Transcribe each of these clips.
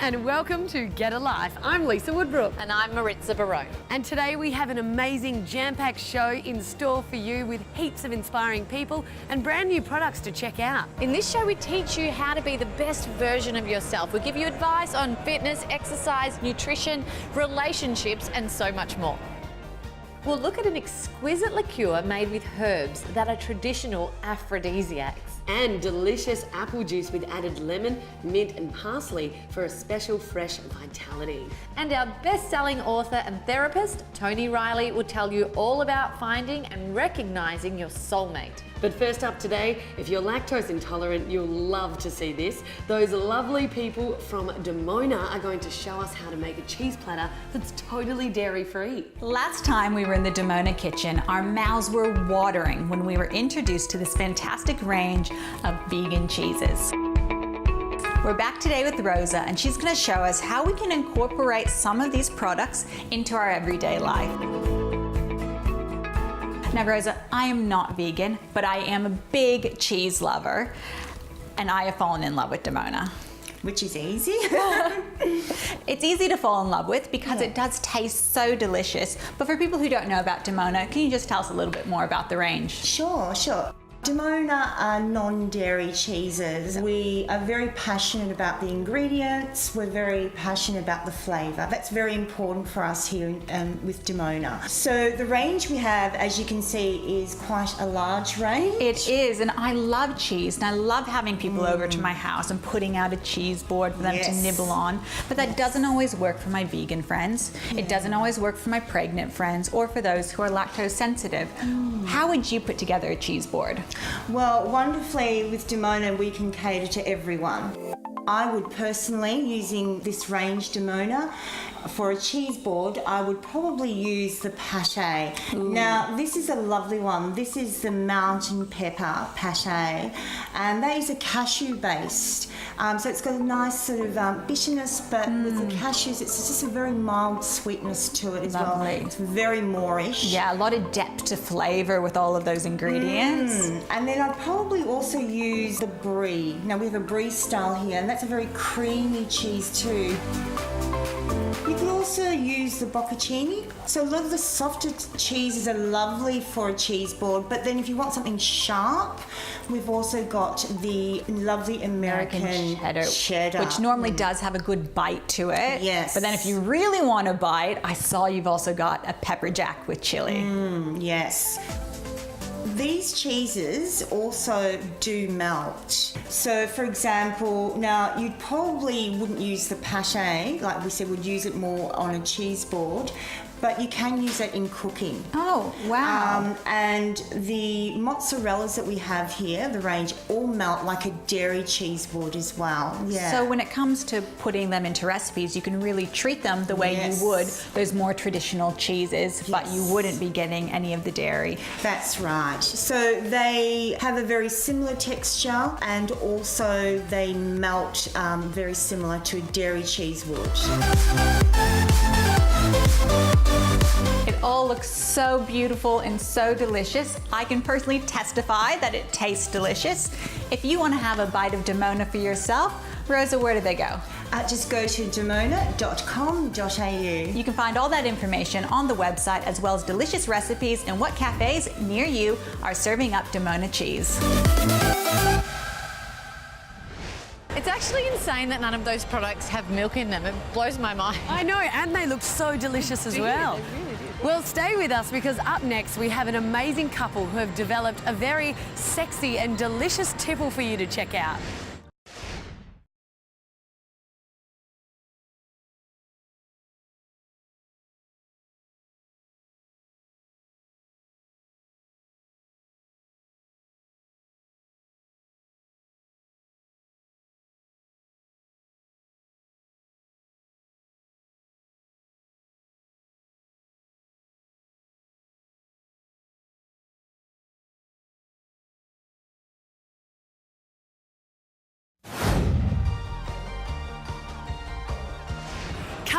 and welcome to Get a Life. I'm Lisa Woodbrook. And I'm Maritza Barone. And today we have an amazing jam-packed show in store for you with heaps of inspiring people and brand new products to check out. In this show, we teach you how to be the best version of yourself. We give you advice on fitness, exercise, nutrition, relationships, and so much more. We'll look at an exquisite liqueur made with herbs that are traditional aphrodisiacs. And delicious apple juice with added lemon, mint and parsley for a special fresh vitality. And our best-selling author and therapist, Tony Riley, will tell you all about finding and recognizing your soulmate. But first up today, if you're lactose intolerant, you'll love to see this. Those lovely people from Dimona are going to show us how to make a cheese platter that's totally dairy-free. Last time we were in the Dimona kitchen, our mouths were watering when we were introduced to this fantastic range of vegan cheeses. We're back today with Rosa, and she's going to show us how we can incorporate some of these products into our everyday life. Now, Rosa, I am not vegan, but I am a big cheese lover, and I have fallen in love with Dimona. Which is easy. It's easy to fall in love with because it does taste so delicious. But for people who don't know about Dimona, can you just tell us a little bit more about the range? Sure. Dimona are non-dairy cheeses. We are very passionate about the ingredients. We're very passionate about the flavour. That's very important for us here with Dimona. So the range we have, as you can see, is quite a large range. It is, and I love cheese, and I love having people over to my house and putting out a cheese board for them to nibble on. But that doesn't always work for my vegan friends. It doesn't always work for my pregnant friends or for those who are lactose sensitive. How would you put together a cheese board? Well, wonderfully with Dimona we can cater to everyone. I would personally, using this range Dimona, for a cheese board, I would probably use the pâché. Now, this is a lovely one. This is the mountain pepper pâché, and that is a cashew based. So it's got a nice sort of bitterness, but with the cashews, it's just a very mild sweetness to it as well. It's very Moorish. Yeah, a lot of depth to flavour with all of those ingredients. And then I'd probably also use the brie. Now, we have a brie style here, and that's a very creamy cheese too. You can also use the bocconcini. So a lot of the softer cheeses are lovely for a cheese board, but then if you want something sharp, we've also got the lovely American cheddar, which normally does have a good bite to it. Yes. But then if you really want a bite, I saw you've also got a pepper jack with chili. Yes. These cheeses also do melt. So for example, now you probably wouldn't use the pâché, like we said, we'd use it more on a cheese board, but you can use it in cooking. Oh, wow. And the mozzarellas that we have here, the range, all melt like a dairy cheese board as well. Yeah. So when it comes to putting them into recipes, you can really treat them the way you would those more traditional cheeses, but you wouldn't be getting any of the dairy. That's right. So they have a very similar texture, and also they melt very similar to a dairy cheese would. It all looks so beautiful and so delicious. I can personally testify that it tastes delicious. If you want to have a bite of Dimona for yourself, Rosa, where do they go? Just go to dimona.com.au. You can find all that information on the website, as well as delicious recipes and what cafes near you are serving up Dimona cheese. It's actually insane that none of those products have milk in them. It blows my mind. I know, and they look so delicious as well. They really do. Well, stay with us because up next we have an amazing couple who have developed a very sexy and delicious tipple for you to check out.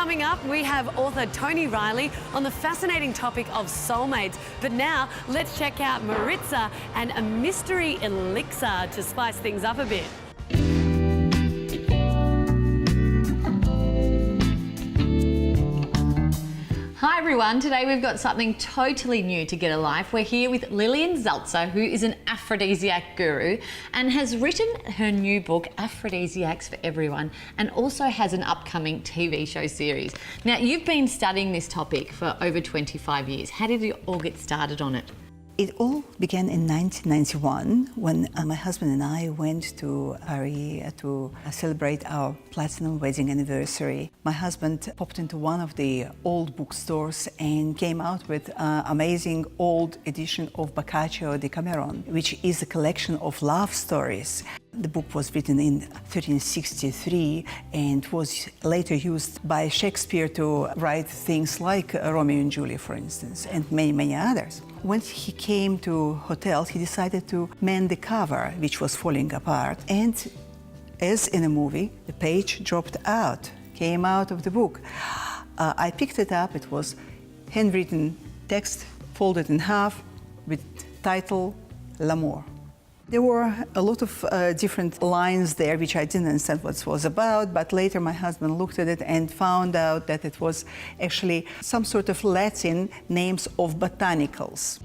Coming up, we have author Tony Riley on the fascinating topic of soulmates. But now, let's check out Maritza and a mystery elixir to spice things up a bit. Hi everyone, today we've got something totally new to Get a Life. We're here with Lillian Zaltzer, who is an aphrodisiac guru and has written her new book, Aphrodisiacs for Everyone, and also has an upcoming TV show series. Now, you've been studying this topic for over 25 years. How did you all get started on it? It all began in 1991 when my husband and I went to Paris to celebrate our platinum wedding anniversary. My husband popped into one of the old bookstores and came out with an amazing old edition of Boccaccio Decameron, which is a collection of love stories. The book was written in 1363 and was later used by Shakespeare to write things like Romeo and Juliet, for instance, and many, many others. When he came to hotels, he decided to mend the cover, which was falling apart. And as in a movie, the page dropped out, came out of the book. I picked it up. It was handwritten text, folded in half, with title, L'amour. There were a lot of different lines there which I didn't understand what it was about, but later my husband looked at it and found out that it was actually some sort of Latin names of botanicals.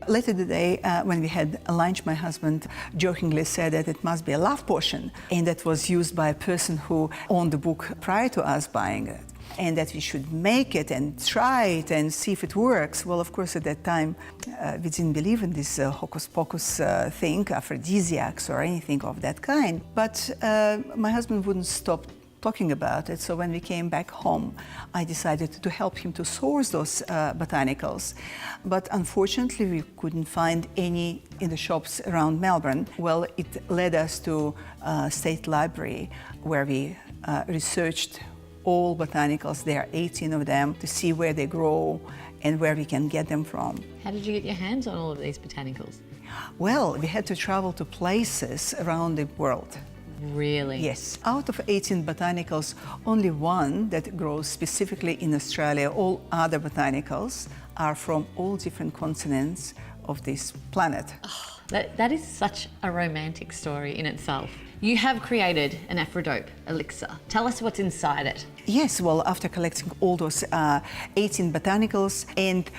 Later today, when we had lunch, my husband jokingly said that it must be a love potion, and that was used by a person who owned the book prior to us buying it, and that we should make it and try it and see if it works. Well, of course, at that time, we didn't believe in this hocus pocus thing, aphrodisiacs or anything of that kind. But my husband wouldn't stop talking about it, so when we came back home, I decided to help him to source those botanicals. But unfortunately, we couldn't find any in the shops around Melbourne. Well, it led us to State Library, where we researched all botanicals. There are 18 of them, to see where they grow and where we can get them from. How did you get your hands on all of these botanicals? Well, we had to travel to places around the world. Really? Yes. Out of 18 botanicals, only one that grows specifically in Australia. All other botanicals are from all different continents of this planet. Oh, that is such a romantic story in itself. You have created an Aphrodope elixir. Tell us what's inside it. Yes, well, after collecting all those 18 botanicals and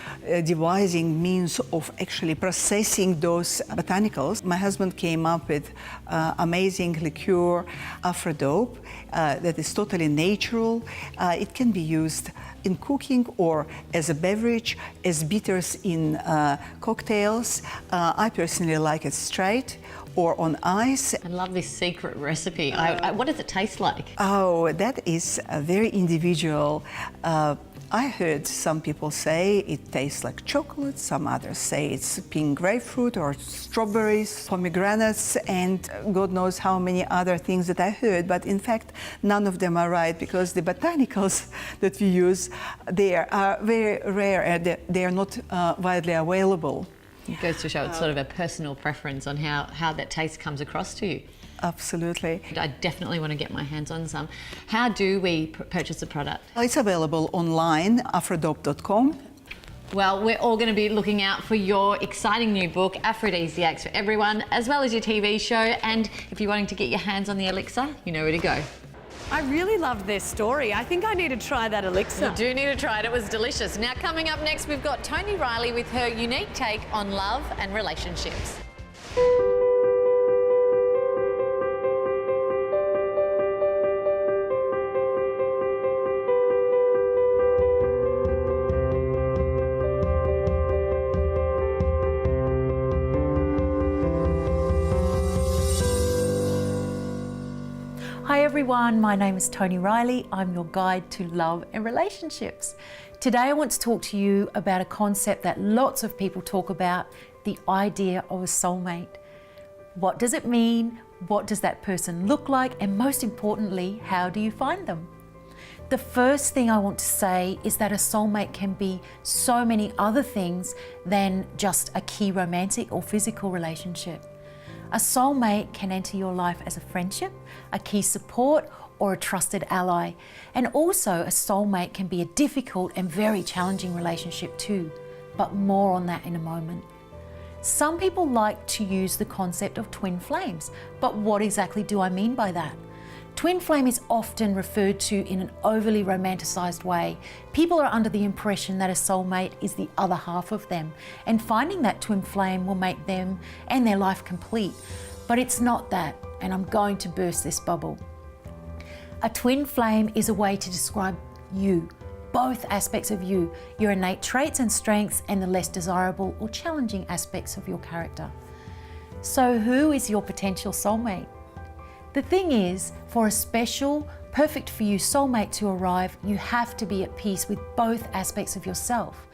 devising means of actually processing those botanicals, my husband came up with amazing liqueur, Aphrodope, that is totally natural. It can be used in cooking or as a beverage, as bitters in cocktails. I personally like it straight or on ice. I love this secret recipe. What does it taste like? Oh, that is very individual. I heard some people say it tastes like chocolate, some others say it's pink grapefruit or strawberries, pomegranates, and God knows how many other things that I heard, but in fact, none of them are right, because the botanicals that we use there are very rare and they are not widely available. It goes to show it's sort of a personal preference on how that taste comes across to you. Absolutely. I definitely want to get my hands on some. How do we purchase the product? It's available online, aphrodope.com. Well, we're all going to be looking out for your exciting new book, Aphrodisiacs for Everyone, as well as your TV show. And if you're wanting to get your hands on the elixir, you know where to go. I really loved their story. I think I need to try that elixir. You do need to try it. It was delicious. Now, coming up next, we've got Toni Riley with her unique take on love and relationships. Hi everyone, my name is Toni Riley. I'm your guide to love and relationships. Today I want to talk to you about a concept that lots of people talk about, the idea of a soulmate. What does it mean? What does that person look like? And most importantly, how do you find them? The first thing I want to say is that a soulmate can be so many other things than just a key romantic or physical relationship. A soulmate can enter your life as a friendship, a key support, or a trusted ally. And also a soulmate can be a difficult and very challenging relationship too, but more on that in a moment. Some people like to use the concept of twin flames, but what exactly do I mean by that? Twin flame is often referred to in an overly romanticised way. People are under the impression that a soulmate is the other half of them, and finding that twin flame will make them and their life complete. But it's not that, and I'm going to burst this bubble. A twin flame is a way to describe you, both aspects of you, your innate traits and strengths, and the less desirable or challenging aspects of your character. So who is your potential soulmate? The thing is, for a special, perfect for you soulmate to arrive, you have to be at peace with both aspects of yourself,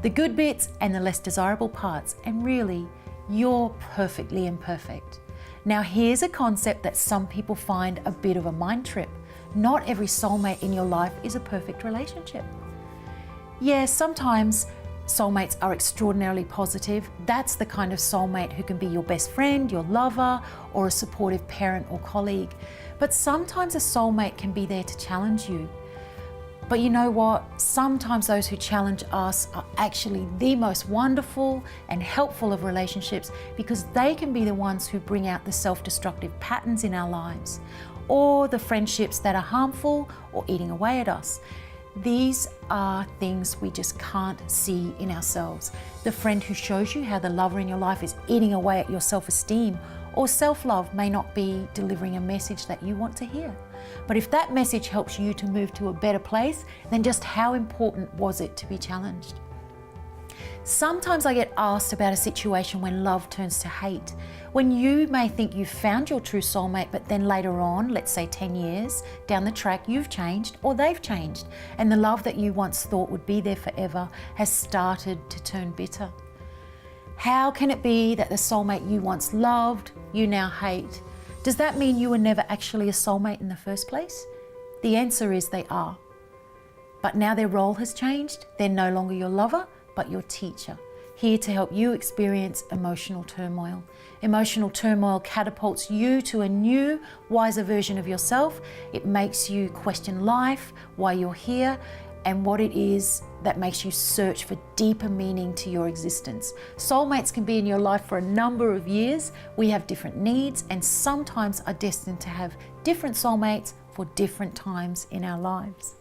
the good bits and the less desirable parts, and really, you're perfectly imperfect. Now here's a concept that some people find a bit of a mind trip. Not every soulmate in your life is a perfect relationship. Yes, sometimes soulmates are extraordinarily positive. That's the kind of soulmate who can be your best friend, your lover, or a supportive parent or colleague. But sometimes a soulmate can be there to challenge you. But you know what? Sometimes those who challenge us are actually the most wonderful and helpful of relationships, because they can be the ones who bring out the self-destructive patterns in our lives, or the friendships that are harmful or eating away at us. These are things we just can't see in ourselves. The friend who shows you how the lover in your life is eating away at your self-esteem or self-love may not be delivering a message that you want to hear. But if that message helps you to move to a better place, then just how important was it to be challenged? Sometimes I get asked about a situation when love turns to hate. When you may think you've found your true soulmate, but then later on, let's say 10 years down the track, you've changed or they've changed, and the love that you once thought would be there forever has started to turn bitter. How can it be that the soulmate you once loved, you now hate? Does that mean you were never actually a soulmate in the first place? The answer is they are. But now their role has changed. They're no longer your lover, but your teacher, here to help you experience emotional turmoil. Emotional turmoil catapults you to a new, wiser version of yourself. It makes you question life, why you're here, and what it is that makes you search for deeper meaning to your existence. Soulmates can be in your life for a number of years. We have different needs and sometimes are destined to have different soulmates for different times in our lives.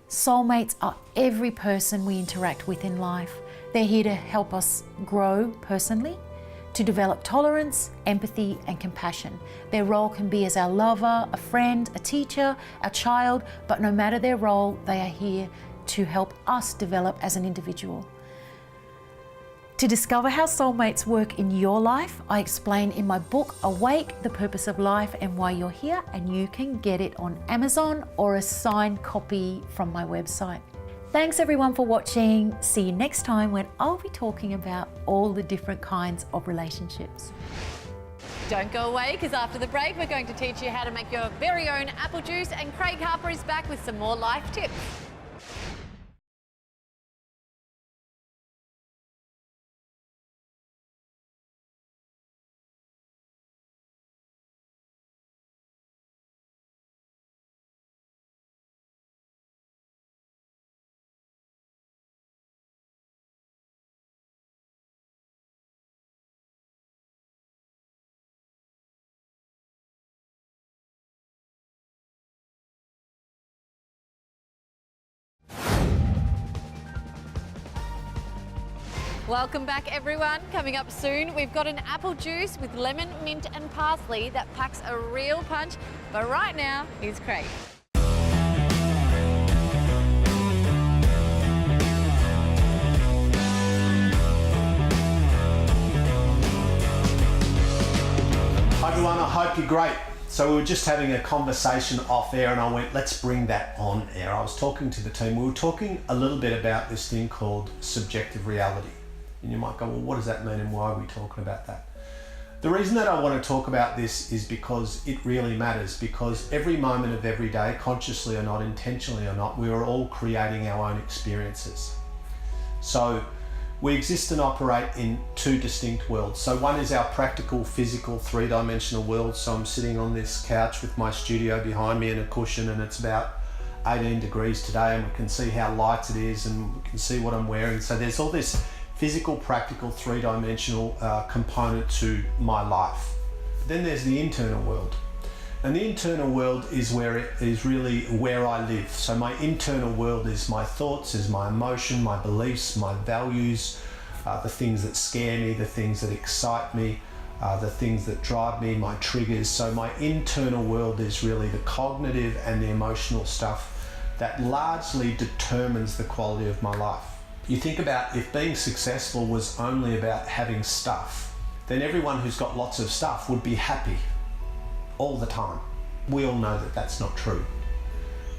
Soulmates are every person we interact with in life. They're here to help us grow personally, to develop tolerance, empathy, and compassion. Their role can be as our lover, a friend, a teacher, a child, but no matter their role, they are here to help us develop as an individual. To discover how soulmates work in your life, I explain in my book, Awake, The Purpose of Life and Why You're Here, and you can get it on Amazon or a signed copy from my website. Thanks everyone for watching. See you next time when I'll be talking about all the different kinds of relationships. Don't go away, because after the break, we're going to teach you how to make your very own apple juice, and Craig Harper is back with some more life tips. Welcome back everyone. Coming up soon, we've got an apple juice with lemon, mint and parsley that packs a real punch. But right now, here's Craig. Hi everyone, I hope you're great. So we were just having a conversation off air and I went, let's bring that on air. I was talking to the team, we were talking a little bit about this thing called subjective reality. And you might go, well, what does that mean and why are we talking about that? The reason that I want to talk about this is because it really matters, because every moment of every day, consciously or not, intentionally or not, we are all creating our own experiences. So we exist and operate in two distinct worlds. So one is our practical, physical, three-dimensional world. So I'm sitting on this couch with my studio behind me and a cushion, and it's about 18 degrees today, and we can see how light it is and we can see what I'm wearing. So there's all this physical, practical, three-dimensional component to my life. Then there's the internal world. And the internal world is really where I live. So my internal world is my thoughts, is my emotion, my beliefs, my values, the things that scare me, the things that excite me, the things that drive me, my triggers. So my internal world is really the cognitive and the emotional stuff that largely determines the quality of my life. You think about if being successful was only about having stuff, then everyone who's got lots of stuff would be happy all the time. We all know that that's not true.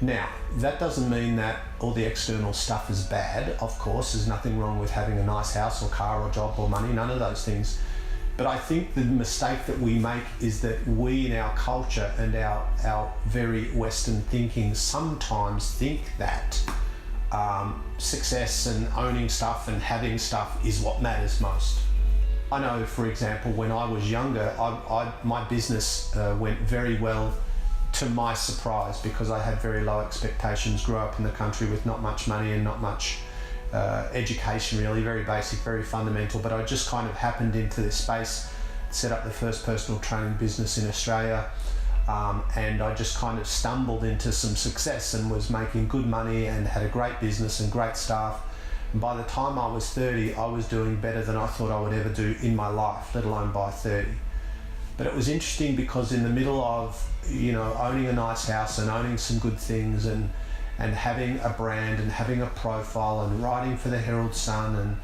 Now, that doesn't mean that all the external stuff is bad. Of course, there's nothing wrong with having a nice house or car or job or money, none of those things. But I think the mistake that we make is that we in our culture and our very Western thinking sometimes think that success and owning stuff and having stuff is what matters most. I know, for example, when I was younger, my business went very well to my surprise because I had very low expectations, grew up in the country with not much money and not much education really, very basic, very fundamental, but I just kind of happened into this space, set up the first personal training business in Australia, and I just kind of stumbled into some success and was making good money and had a great business and great staff. And by the time I was 30, I was doing better than I thought I would ever do in my life, let alone by 30. But it was interesting because in the middle of, owning a nice house and owning some good things and having a brand and having a profile and writing for the Herald Sun and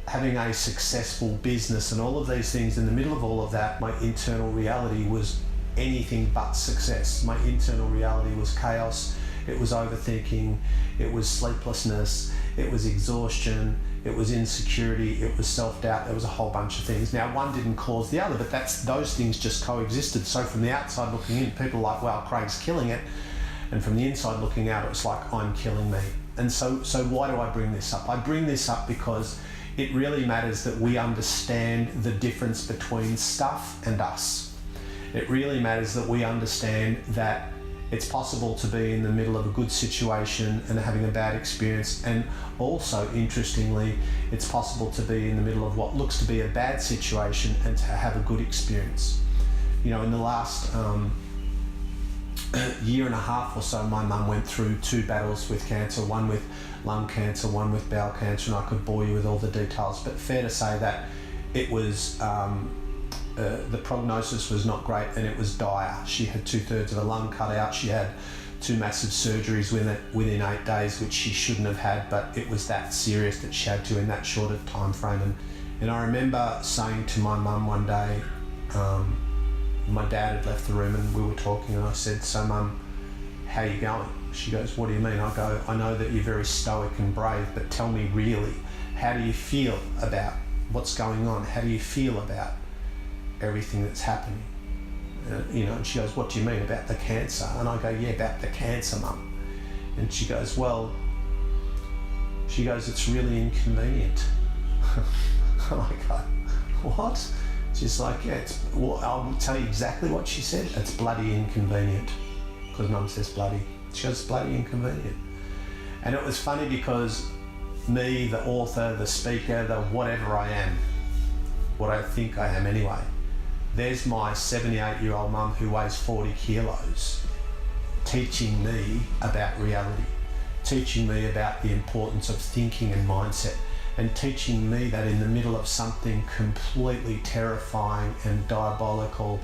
having a successful business and all of these things, in the middle of all of that, my internal reality was anything but success. My internal reality was chaos. It was overthinking, it was sleeplessness, it was exhaustion, it was insecurity, it was self-doubt. There was a whole bunch of things. Now, one didn't cause the other, but those things just coexisted. So from the outside looking in, people are like, wow, Craig's killing it. And from the inside looking out, it was like, I'm killing me. And so why do I bring this up? I bring this up because it really matters that we understand the difference between stuff and us. It really matters that we understand that it's possible to be in the middle of a good situation and having a bad experience, and also, interestingly, it's possible to be in the middle of what looks to be a bad situation and to have a good experience. In the last year and a half or so, my mum went through 2 battles with cancer, one with lung cancer, one with bowel cancer, and I could bore you with all the details, but fair to say that it was the prognosis was not great and it was dire. She had 2/3 of her lung cut out. She had 2 massive surgeries within 8 days, which she shouldn't have had, but it was that serious that she had to in that short of time frame. And I remember saying to my mum one day, my dad had left the room and we were talking, and I said, so Mum, how are you going? She goes, what do you mean? I go, I know that you're very stoic and brave, but tell me really, how do you feel about what's going on? How do you feel about everything that's happening? And she goes, what do you mean about the cancer? And I go, yeah, about the cancer, Mum. And she goes, it's really inconvenient. And I go, what? She's like, yeah, I'll tell you exactly what she said. It's bloody inconvenient. Because Mum says bloody. She goes, it's bloody inconvenient. And it was funny because me, the author, the speaker, the whatever I am, what I think I am anyway, there's my 78-year-old mum who weighs 40 kilos teaching me about reality, teaching me about the importance of thinking and mindset, and teaching me that in the middle of something completely terrifying and diabolical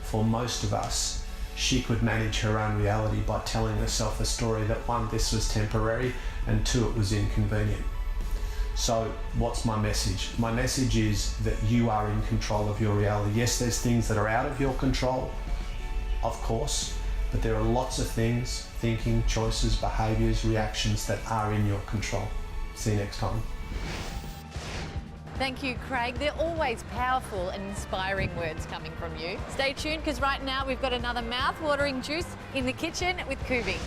for most of us, she could manage her own reality by telling herself a story that 1, this was temporary, and 2, it was inconvenient. So what's my message? My message is that you are in control of your reality. Yes, there's things that are out of your control, of course, but there are lots of things, thinking, choices, behaviours, reactions that are in your control. See you next time. Thank you, Craig. They're always powerful and inspiring words coming from you. Stay tuned, because right now we've got another mouth-watering juice in the kitchen with Coobings.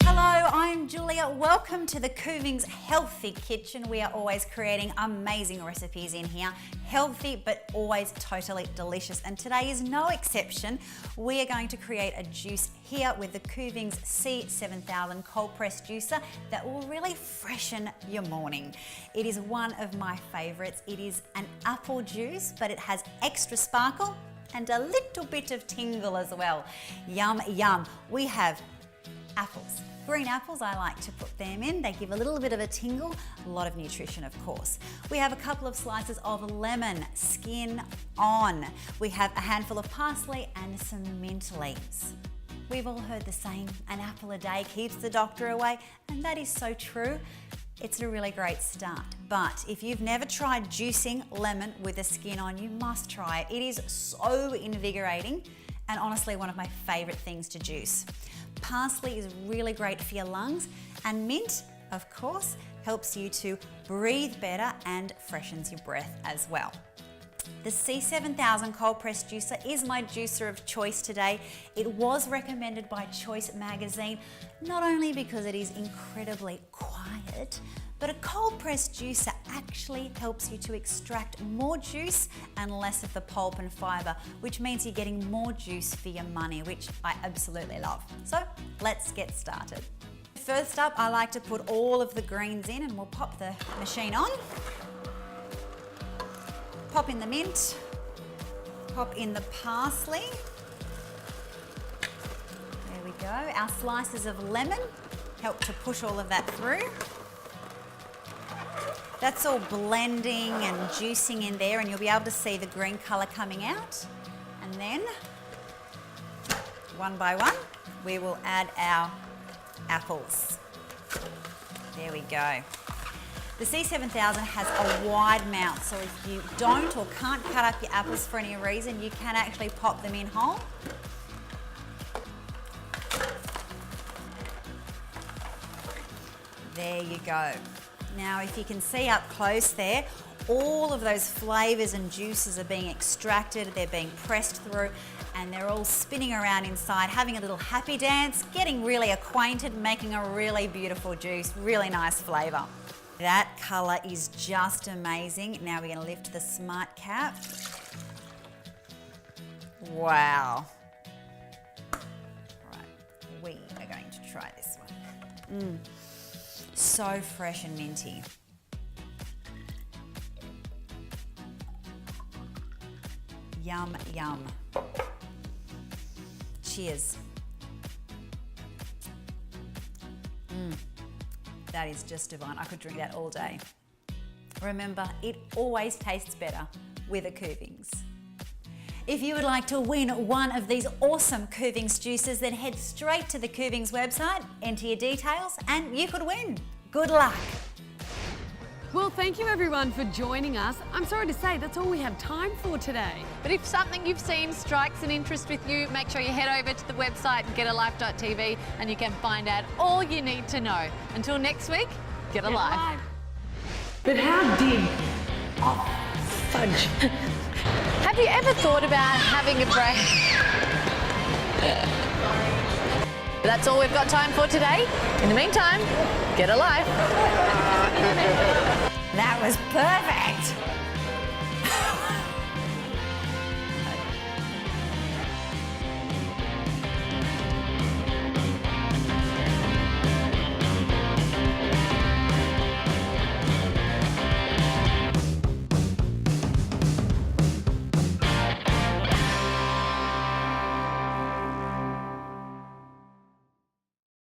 Hello, I'm Julia. welcome to the Koovings Healthy Kitchen. We are always creating amazing recipes in here. Healthy, but always totally delicious. And today is no exception. We are going to create a juice here with the Koovings C7000 cold press juicer that will really freshen your morning. It is one of my favorites. It is an apple juice, but it has extra sparkle and a little bit of tingle as well. Yum, yum. We have apples. Green apples, I like to put them in. They give a little bit of a tingle, a lot of nutrition, of course. We have a couple of slices of lemon, skin on. We have a handful of parsley and some mint leaves. We've all heard the saying, an apple a day keeps the doctor away, and that is so true. It's a really great start. But if you've never tried juicing lemon with the skin on, you must try it. It is so invigorating and honestly one of my favorite things to juice. Parsley is really great for your lungs, and mint, of course, helps you to breathe better and freshens your breath as well. The C7000 cold press juicer is my juicer of choice today. It was recommended by Choice magazine, not only because it is incredibly quiet, but a cold press juicer actually helps you to extract more juice and less of the pulp and fibre, which means you're getting more juice for your money, which I absolutely love. So let's get started. First up, I like to put all of the greens in, and we'll pop the machine on. Pop in the mint, pop in the parsley. There we go. Our slices of lemon help to push all of that through. That's all blending and juicing in there, and you'll be able to see the green colour coming out. And then, one by one, we will add our apples. There we go. The C7000 has a wide mouth, so if you don't or can't cut up your apples for any reason, you can actually pop them in whole. There you go. Now, if you can see up close there, all of those flavours and juices are being extracted, they're being pressed through, and they're all spinning around inside, having a little happy dance, getting really acquainted, making a really beautiful juice, really nice flavour. That colour is just amazing. Now we're going to lift the smart cap. Wow. All right, we are going to try this one. So fresh and minty. Yum, yum. Cheers. That is just divine. I could drink that all day. Remember, it always tastes better with a Koovings. If you would like to win one of these awesome Koovings juices, then head straight to the Koovings website, enter your details, and you could win. Good luck. Well, thank you everyone for joining us. I'm sorry to say that's all we have time for today. But if something you've seen strikes an interest with you, make sure you head over to the website getalife.tv and you can find out all you need to know. Until next week, get alive. But how did... Oh, fudge. Have you ever thought about having a break? That's all we've got time for today. In the meantime, get alive. That was perfect.